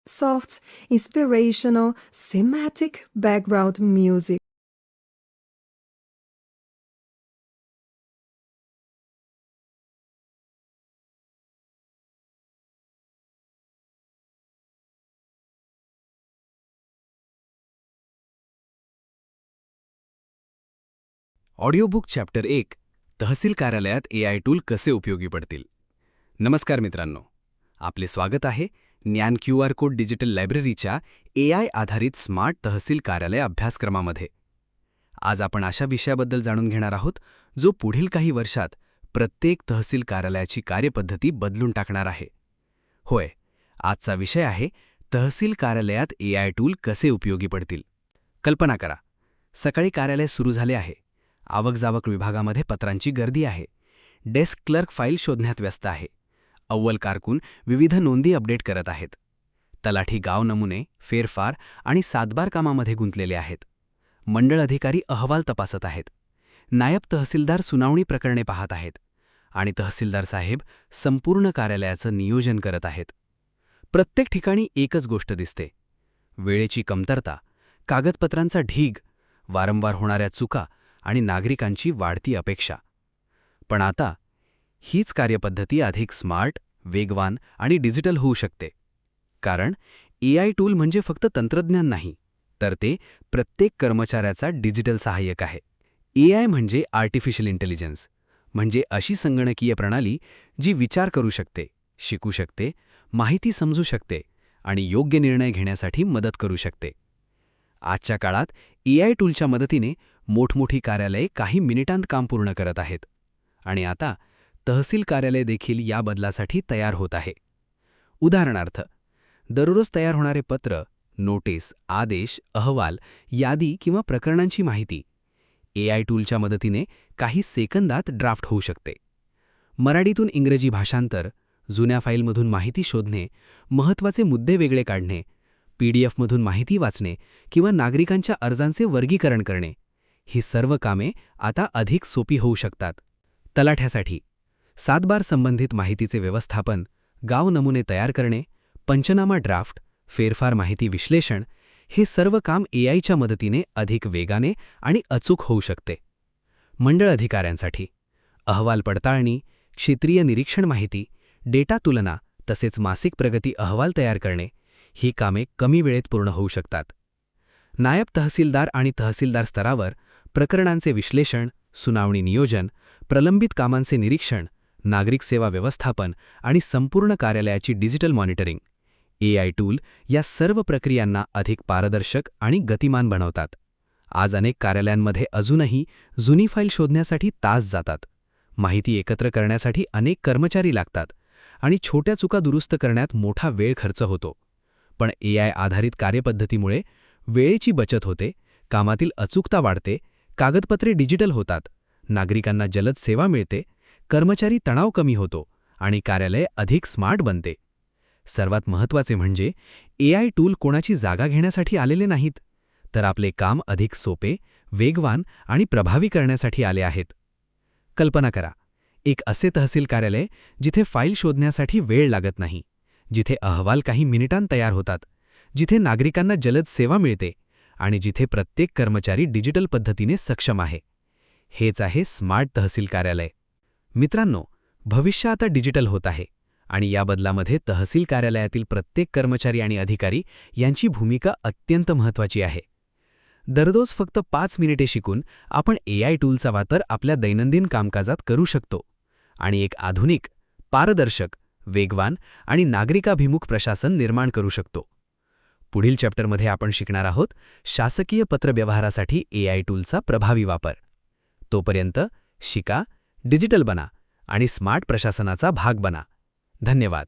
soft, inspirational, thematic background music. Audiobook chapter 1 तहसील कार्यालयात AI tool कसे उपयोगी पडतील. नमस्कार मित्रांनो, आपले स्वागत आहे ज्ञान QR कोड डिजिटल लायब्ररीच्या AI आधारित स्मार्ट तहसील कार्यालय अभ्यासक्रमामध्ये. आज आपण अशा विषयाबद्दल जाणून घेणार आहोत जो पुढील काही वर्षात प्रत्येक तहसील कार्यालयाची कार्यपद्धती बदलून टाकणार आहे. होय, आजचा विषय आहे तहसील कार्यालयात AI टूल कसे उपयोगी पडतील. कल्पना करा, सकाळी कार्यालय सुरू झाले आहे. आवक-जावक विभागामध्ये पत्रांची गर्दी आहे. डेस्क क्लर्क फाईल शोधण्यात व्यस्त आहे. अव्वल कारकून विविध नोंदी अपडेट करत आहेत. तलाठी गाव नमुने, फेरफार आणि सातबार कामामध्ये गुंतलेले आहेत. मंडळ अधिकारी अहवाल तपासत आहेत. नायब तहसीलदार सुनावणी प्रकरणे पाहत आहेत. आणि तहसीलदार साहेब संपूर्ण कार्यालयाचं नियोजन करत आहेत. प्रत्येक ठिकाणी एकच गोष्ट दिसते: वेळेची कमतरता, कागदपत्रांचा ढीग, वारंवार होणाऱ्या चुका आणि नागरिकांची वाढती अपेक्षा. पण आता हीच कार्यपद्धती अधिक स्मार्ट, वेगवान आणि डिजिटल होऊ शकते. कारण AI टूल म्हणजे फक्त तंत्रज्ञान नाही, तर ते प्रत्येक कर्मचाऱ्याचा डिजिटल सहाय्यक आहे. AI म्हणजे आर्टिफिशियल इंटेलिजन्स, म्हणजे अशी संगणकीय प्रणाली जी विचार करू शकते, शिकू शकते, माहिती समजू शकते आणि योग्य निर्णय घेण्यासाठी मदत करू शकते. आजच्या काळात AI टूलच्या मदतीने मोठमोठी कार्यालये काही मिनिटांत काम पूर्ण करत आहेत. आणि आता तहसील कार्यालय देखील या बदलासाठी तयार होत आहे. उदाहरणार्थ, दररोज तयार होणारे पत्र, नोटीस, आदेश, अहवाल, यादी किंवा प्रकरणांची माहिती AI टूलच्या मदतीने काही सेकंदात ड्राफ्ट होऊ शकते. मराठीतून इंग्रजी भाषांतर, जुन्या फाईलमधून माहिती शोधणे, महत्त्वाचे मुद्दे वेगळे काढणे, PDF मधून माहिती वाचणे किंवा नागरिकांच्या अर्जांचे वर्गीकरण करणे, ही सर्व कामे आता अधिक सोपी होऊ शकतात. तलाठ्यासाठी सातबार संबंधित माहितीचे व्यवस्थापन, गाव नमुने तयार करणे, पंचनामा ड्राफ्ट, फेरफार माहिती विश्लेषण, हे सर्व काम AIच्या मदतीने अधिक वेगाने आणि अचूक होऊ शकते. मंडळ अधिकाऱ्यांसाठी अहवाल पडताळणी, क्षेत्रीय निरीक्षण माहिती, डेटा तुलना तसेच मासिक प्रगती अहवाल तयार करणे, ही कामे कमी वेळेत पूर्ण होऊ शकतात. नायब तहसीलदार आणि तहसीलदार स्तरावर प्रकरणांचे विश्लेषण, सुनावणी नियोजन, प्रलंबित कामांचे निरीक्षण, नागरिक सेवा व्यवस्थापन आणि संपूर्ण कार्यालयाची डिजिटल मॉनिटरिंग, AI टूल या सर्व प्रक्रियांना अधिक पारदर्शक आणि गतिमान बनवतात. आज अनेक कार्यालयांमध्ये अजूनही जुनी फाईल शोधण्यासाठी तास जातात. माहिती एकत्र करण्यासाठी अनेक कर्मचारी लागतात आणि छोट्या चुका दुरुस्त करण्यात मोठा वेळ खर्च होतो. पण AI आधारित कार्यपद्धतीमुळे वेळेची बचत होते, कामातील अचूकता वाढते, कागदपत्रे डिजिटल होतात, नागरिकांना जलद सेवा मिळते, कर्मचारी तणाव कमी होतो आणि कार्यालय अधिक स्मार्ट बनते. सर्वात महत्त्वाचे म्हणजे AI टूल कोणाची जागा घेण्यासाठी आलेले नाहीत, तर आपले काम अधिक सोपे, वेगवान आणि प्रभावी करण्यासाठी आले आहेत. कल्पना करा, एक असे तहसील कार्यालय जिथे फाईल शोधण्यासाठी वेळ लागत नाही, जिथे अहवाल काही मिनिटांत तयार होतात, जिथे नागरिकांना जलद सेवा मिळते आणि जिथे प्रत्येक कर्मचारी डिजिटल पद्धतीने सक्षम आहे. हेच आहे स्मार्ट तहसील कार्यालय. मित्रांनो, भविष्य आता डिजिटल होत आहे आणि या बदलामध्ये तहसील कार्यालयातील प्रत्येक कर्मचारी आणि अधिकारी यांची भूमिका अत्यंत महत्त्वाची आहे. दररोज फक्त 5 मिनिटे शिकून आपण AI टूलचा वापर आपल्या दैनंदिन कामकाजात करू शकतो आणि एक आधुनिक, पारदर्शक, वेगवान आणि नागरिकाभिमुख प्रशासन निर्माण करू शकतो. पुढील चॅप्टरमध्ये आपण शिकणार आहोत शासकीय पत्रव्यवहारासाठी AI टूलचा प्रभावी वापर. तोपर्यंत शिका, डिजिटल बना आणि स्मार्ट प्रशासनाचा भाग बना. धन्यवाद.